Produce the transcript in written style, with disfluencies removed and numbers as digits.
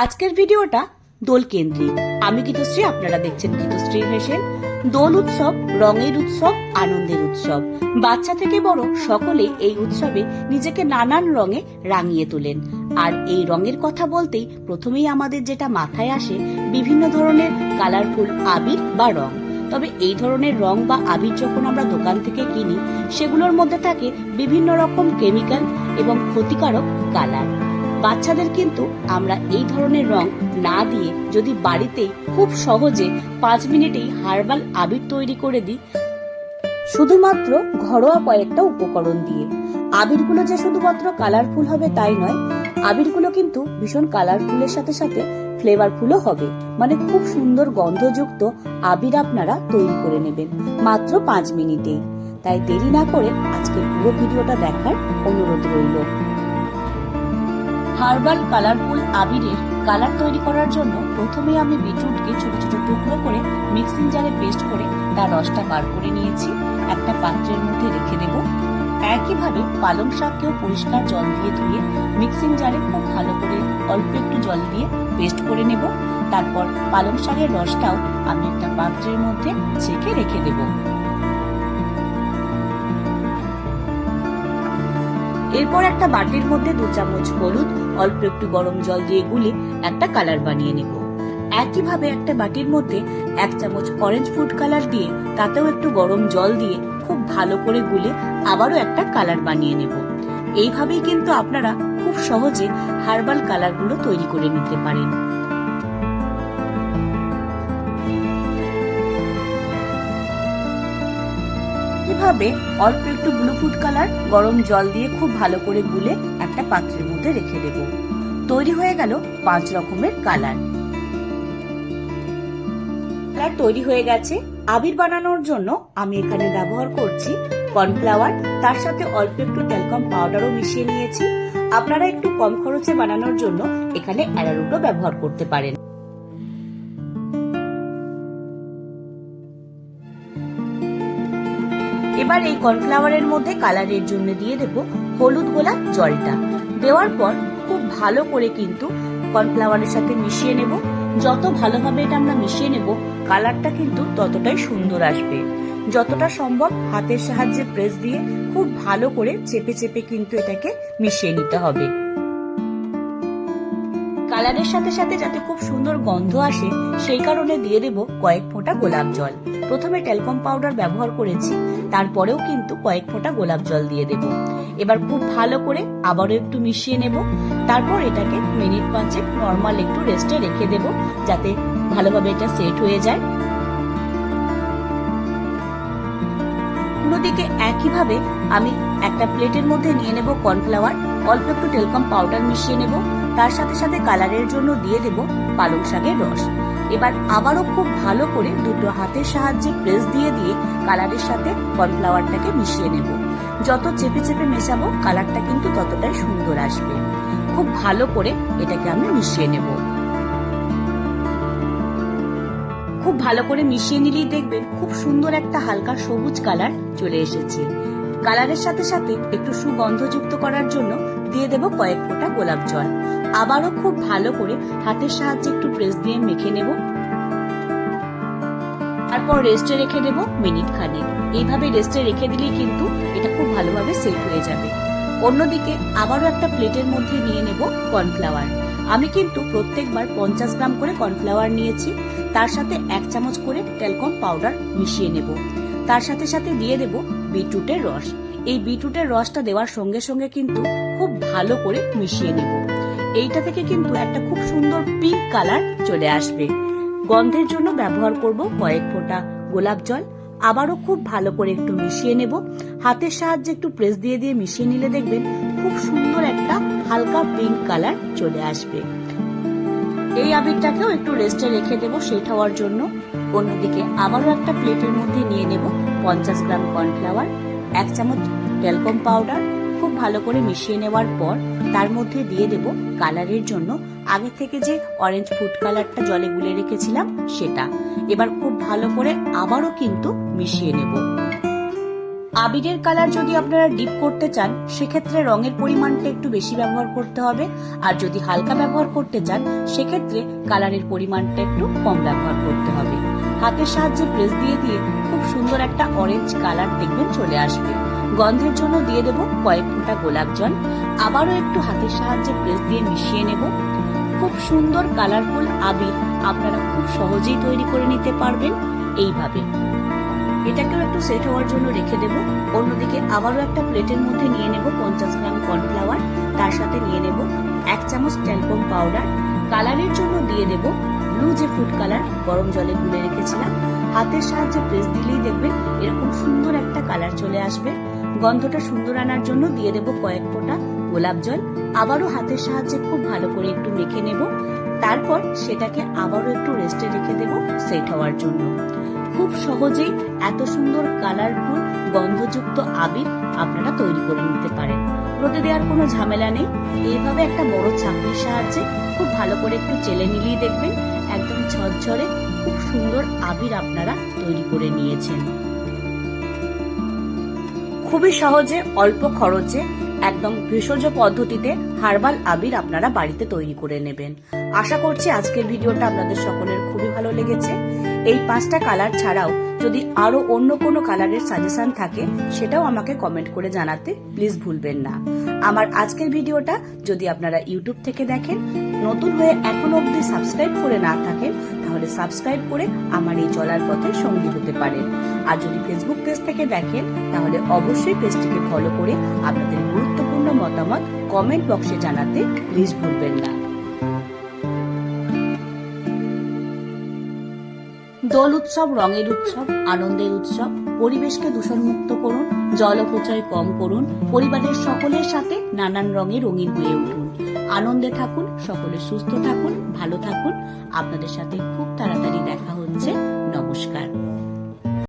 আজকের ভিডিওটা দোল কেন্দ্রিক। আমি গীতশ্রী, আপনারা দেখছেন গীতশ্রীর হেসেল। দোল উৎসব রঙের উৎসব, আনন্দের উৎসব। বাচ্চা থেকে বড় সকলেই এই উৎসবে নিজেকে নানান রঙে রাঙিয়ে তোলেন। আর এই রঙের কথা বলতেই প্রথমেই আমাদের যেটা মাথায় আসে বিভিন্ন ধরনের কালারফুল আবির বা রং। তবে এই ধরনের রং বা আবির যখন আমরা দোকান থেকে কিনি, সেগুলোর মধ্যে থাকে বিভিন্ন রকম কেমিক্যাল এবং ক্ষতিকারক কালার। বাচ্চাদের কিন্তু আমরা এই ধরনের রং না দিয়ে যদি বাড়িতেই খুব সহজে 5 মিনিটেই হার্বাল আবির তৈরি করে দিই, শুধুমাত্র ঘরোয়া কয়েকটা উপকরণ দিয়ে। আবিরগুলো যে শুধুমাত্র কালারফুল হবে তাই নয়, আবিরগুলো কিন্তু ভীষণ কালারফুলের সাথে সাথে ফ্লেভারফুলও হবে। মানে খুব সুন্দর গন্ধযুক্ত আবির আপনারা তৈরি করে নেবেন মাত্র 5 মিনিটেই। তাই দেরি না করে আজকের পুরো ভিডিওটা দেখার অনুরোধ রইল। হার্বাল কালারফুল আবিরের কালার তৈরি করার জন্য প্রথমে আমি বিটরুটকে ছোট ছোট টুকরো করে মিক্সিং জারে পেস্ট করে তার রসটা বার করে নিয়েছি। একটা পাত্রের মধ্যে রেখে দেব। একইভাবে পালং শাককেও পরিষ্কার জল দিয়ে ধুয়ে মিক্সিং জারে খুব ভালো করে অল্প একটু জল দিয়ে পেস্ট করে নেব। তারপর পালং শাকের রসটাও আমি একটা পাত্রের মধ্যে ছেঁকে রেখে দেব। এরপর একটা বাটির মধ্যে 2 চামচ হলুদ অল্প একটু গরম জল দিয়ে গুলে একটা কালার বানিয়ে নেব। একইভাবে একটা বাটির মধ্যে 1 চামচ অরেঞ্জ ফুড কালার দিয়ে তাতেও একটু গরম জল দিয়ে খুব ভালো করে গুলে আবারও একটা কালার বানিয়ে নেব। এইভাবেই কিন্তু আপনারা খুব সহজে হার্বাল কালারগুলো তৈরি করে নিতে পারেন। কিভাবে অল্প একটু ব্লু ফুড কালার গরম জল দিয়ে খুব ভালো করে গুলে একটা পাত্রের মধ্যে রেখে দেব। তৈরি হয়ে গেল 5 রকমের কালার। কালার তৈরি হয়ে গেছে। আবির বানানোর জন্য আমি এখানে ব্যবহার করছি কর্নফ্লাওয়ার, তার সাথে অল্প একটু ট্যালকাম পাউডারও মিশিয়ে নিয়েছি। আপনারা একটু কম খরচে বানানোর জন্য এখানে অ্যারারুটও ব্যবহার করতে পারেন। এবার এই কর্নফ্লাওয়ারের মধ্যে কালারের জন্য দিয়ে দেব হলুদ গোলা জলটা। দেওয়ার পর খুব ভালো করে কিন্তু কর্নফ্লাওয়ারের সাথে মিশিয়ে নেব। যত ভালোভাবে এটা আমরা মিশিয়ে নেব, কালারটা কিন্তু ততটাই সুন্দর আসবে। যতটা সম্ভব হাতের সাহায্যে প্রেস দিয়ে খুব ভালো করে চেপে চেপে কিন্তু এটাকে মিশিয়ে নিতে হবে। কালারের সাথে সাথে যাতে খুব সুন্দর গন্ধ আসে সেই কারণে দিয়ে দেব কয়েক ফোঁটা গোলাপ জল। প্রথমে ট্যালকাম পাউডার ব্যবহার করেছি, তারপরেও কিন্তু কয়েক ফোঁটা গোলাপ জল দিয়ে দেব। এবার খুব ভালো করে আবারও একটু মিশিয়ে নেব। তারপর এটাকে মিনিট 5 নর্মাল একটু রেস্টে রেখে দেব, যাতে ভালোভাবে এটা সেট হয়ে যায়। অন্যদিকে একইভাবে আমি একটা প্লেটের মধ্যে নিয়ে নেব কর্নফ্লাওয়ার, অল্প একটু ট্যালকাম পাউডার মিশিয়ে নেব। তার সাথে সাথে কালারের জন্য দিয়ে দেব পালং শাকের রস। এবার আবারও খুব ভালো করে দুটো হাতের সাহায্যে প্রেস দিয়ে দিয়ে কালারের সাথে কর্নফ্লাওয়ারটাকে মিশিয়ে নেব। যত চেপে চেপে মেশাবো কালারটা কিন্তু ততটাই সুন্দর আসবে। খুব ভালো করে এটাকে আমি মিশিয়ে নেব। খুব ভালো করে মিশিয়ে নিলেই দেখবেন খুব সুন্দর একটা হালকা সবুজ কালার চলে এসেছে। কালারের সাথে সাথে একটু সুগন্ধযুক্ত করার জন্য দিয়ে দেব কয়েক ফোঁটা গোলাপ জল। আবারও খুব ভালো করে হাতের সাহায্যে একটু প্রেস দিয়ে মেখে নেব। তারপর রেস্টে রেখে দেব মিনিট খানেক। এইভাবে রেস্টে রেখে দিলেই কিন্তু এটা খুব ভালোভাবে সেট হয়ে যাবে। অন্যদিকে আবারও একটা প্লেটের মধ্যে নিয়ে নেব কর্নফ্লাওয়ার। আমি কিন্তু প্রত্যেকবার 50 গ্রাম করে কর্নফ্লাওয়ার নিয়েছি। তার সাথে 1 চামচ করে ট্যালকাম পাউডার মিশিয়ে নেব। তার সাথে সাথে দিয়ে দেব বিটরুটের রস। এই বিটরুটের রসটা দেওয়ার সঙ্গে সঙ্গে কিন্তু খুব ভালো করে মিশিয়ে নেব। এইটা থেকে কিন্তু একটা খুব সুন্দর পিঙ্ক কালার চলে আসবে। গন্ধের জন্য ব্যবহার করব কয়েক ফোঁটা গোলাপ জল। আবারও খুব ভালো করে একটু মিশিয়ে নেব। হাতের সাহায্যে একটু প্রেস দিয়ে দিয়ে মিশিয়ে নিলে দেখবেন খুব সুন্দর একটা হালকা পিঙ্ক কালার চলে আসবে। এই আবিরটাকেও একটু রেস্টে রেখে দেব সেট হওয়ার জন্য। অন্যদিকে আবারও একটা প্লেটের মধ্যে নিয়ে নেব 50 গ্রাম কর্নফ্লাওয়ার, 1 চামচ ট্যালকাম পাউডার। খুব ভালো করে মিশিয়ে নেওয়ার পর তার মধ্যে দিয়ে দেব কালারের জন্য আগে থেকে যে অরেঞ্জ ফুড কালারটা জলে গুলে রেখেছিলাম সেটা। এবার খুব ভালো করে আবারও কিন্তু মিশিয়ে নেব। আবিরের কালার যদি আপনারা ডিপ করতে চান সেক্ষেত্রে রঙের পরিমাণটা একটু বেশি ব্যবহার করতে হবে, আর যদি হালকা ব্যবহার করতে চান সেক্ষেত্রে কালারের পরিমাণটা একটু কম ব্যবহার করতে হবে। হাতের সাহায্যে প্রেস দিয়ে দিয়ে খুব সুন্দর একটা অরেঞ্জ কালার দেখবেন চলে আসবে। গন্ধের জন্য দিয়ে দেব কয়েক ফোঁটা গোলাপ জল, আবারও একটু হাতের সাহায্যে প্রেস দিয়ে মিশিয়ে নেব। খুব সুন্দর কালারফুল আবির আপনারা খুব সহজেই তৈরি করে নিতে পারবেন এইভাবে। এটাকেও একটু সেট হওয়ার জন্য রেখে দেব। অন্যদিকে আবারও একটা প্লেটের মধ্যে নিয়ে নেব 50 গ্রাম কর্নফ্লাওয়ার, তার সাথে নিয়ে নেব 1 চামচ ট্যালকম পাউডার। কালারের জন্য দিয়ে দেব ব্লু যে ফুড কালার গরম জলে গুলে রেখেছিলাম। হাতের সাহায্যে প্রেস দিলেই দেখবেন এরকম সুন্দর একটা কালার চলে আসবে। গন্ধটা সুন্দর আনার জন্য দিয়ে দেব কয়েক ফোঁটা গোলাপ জল, আবারও হাতের সাহায্যে খুব ভালো করে একটু মেখে নেব। তারপর সেটাকে আবারও একটু রেস্টে রেখে দেব সেট হওয়ার জন্য। খুব সহজেই এত সুন্দর কালারফুল গন্ধযুক্ত আবির আপনারা তৈরি করে নিতে পারেন। রোদে দেওয়ার কোনো ঝামেলা নেই। এইভাবে একটা বড় ছাঁকনির সাহায্যে খুব ভালো করে একটু চেলে নিলেই দেখবেন একদম ঝরঝরে খুব সুন্দর আবির আপনারা তৈরি করে নিয়েছেন। খুবই সহজে অল্প খরচে একদম ভেষজ পদ্ধতিতে হার্বাল আবির আপনারা বাড়িতে তৈরি করে নেবেন। আশা করছি আজকের ভিডিওটা আপনাদের সকলের খুবই ভালো লেগেছে। এই 5টা কালার ছাড়াও যদি আরো অন্য কোনো কালারের সাজেশন থাকে সেটাও আমাকে কমেন্ট করে জানাতে প্লিজ ভুলবেন না। আমার আজকের ভিডিওটা যদি আপনারা ইউটিউব থেকে দেখেন, নতুন হয়ে এখনো অবধি সাবস্ক্রাইব করে না থাকেন, তাহলে সাবস্ক্রাইব করে আমার এই চলার পথে সঙ্গী হতে পারেন। আর যদি ফেসবুক পেজ থেকে দেখেন তাহলে অবশ্যই পেজটিকে ফলো করে আপনাদের গুরুত্বপূর্ণ মতামত কমেন্ট বক্সে জানাতে প্লিজ ভুলবেন না। দোল উৎসব রঙের উৎসব, আনন্দের উৎসব। পরিবেশকে দূষণমুক্ত করুন, জল অপচয় কম করুন, পরিবারের সকলের সাথে নানান রঙে রঙিন হয়ে উঠুন। আনন্দে থাকুন, সকলে সুস্থ থাকুন, ভালো থাকুন। আপনাদের সাথে খুব